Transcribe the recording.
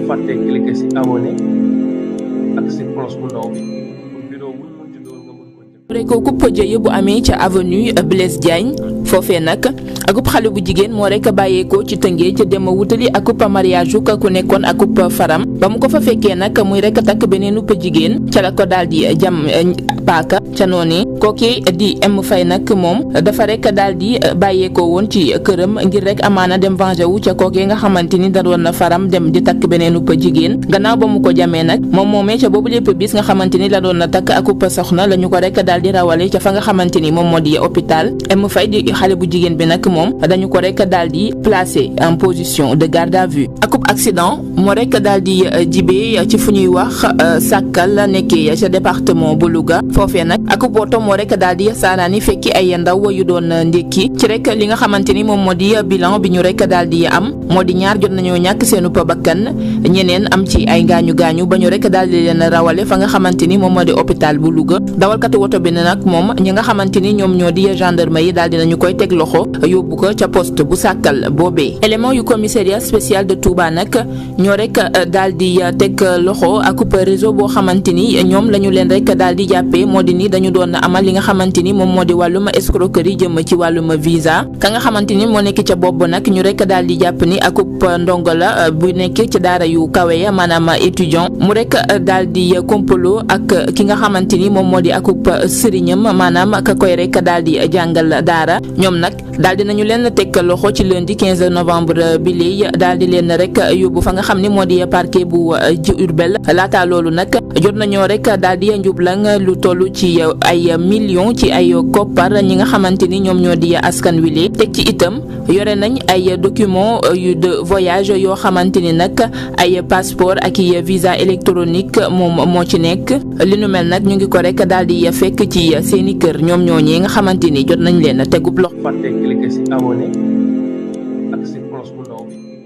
fàtte cliquer ci abonné ak ci cloche bu ndaw bi pour vidéo bu ñu mën ci doon nga mën ko jël. rek coupe jëye bu amee ca avenue Blaise Diagne foofee nag akub xale bu jigéen moo rek bàyyeekoo ci tëngee ca dem wutali akub mariage uk ku nekkoon akub faram ba mu ko fa fekkee nag muy rek takk beneen upp jigéen ca la ko daal di jam paaka ca noonu kooki di M Faye nag moom dafa rek daal di bàyyeekoo woon ci këram ngir rek amaana dem venger wu ca kookee nga xamante ni da doon na faram dem di takk beneen upp jigéen gannaaw ba mu ko jamee nag moom moomee ca boobu lépp bis nga xamante ni la doon na takk akub soxna la ñu ko rek daal di rawale ca fa nga xamante ni moom moo di hôpital M Faye di xale bu jigéen bi nag moom dañu ko rek daal di placé en position de garde à vue akub accident moo rek daal di jibee ci fu ñuy wax Sàkkal nekkee ca département bu Louga foofee nag akub oto moo rek daal di saanaani fekki ay ndaw yu doon ndékki ci rek li nga xamante ni moom moo di bilan bi ñu rek daal di am moo di ñaar jot nañoo ñàkk seenu bakkan ñeneen am ci ay gaañu ba ñu rek daal di leen rawale fa nga xamante ni moom moo di hôpital bu Louga dawalkatu woto bi nag moom ñi nga xamante ni ñoom ñoo di gendarme yi daal di nañu koy teg loxo yóbbu ko ca poste bu Sàkkal boobee élément yu commissariat spécial de Touba nag ñoo rek daal di teg loxo akub réseau boo xamante ni ñoom la ñu leen rek daal di jàppee moo di ni dañu doon amal li nga xamante ni moom moo di wàllum escroquerie jëm ci wàllum visa ka nga xamante ni moo nekk ca bopp nag ñu rek daal di jàpp ni akub ndongo la bu nekk ci daara yu kawe ya maanaam étudiant mu rek daal di complot ak ki nga xamante ni moom moo di akub sëriñam maanaam ka koy rek daal di jàngal daara ñoom nag daal di nañu leen teg loxo ci lundi 15 novembre bi léegi daal di leen rek yóbbu fa nga xam ni moo di parquet bu Diourbel laata loolu nag jot nañoo rek daal di njublang lu toll ci ay millions ci ay koppar ñi nga xamante ni ñoom ñoo di askan wi lee teg ci itam yore nañ ay documents yu de voyage yoo xamante ni nag ay passeport ak i visa électronique moom moo ci nekk li nu mel nag ñu ngi ko rek daal di fekk ci seeni kër ñoom ñooñee nga xamante ni jot nañ leen tegub loxo. fàtte cliquer ci abonné ak ci cloche bu ndaw bi.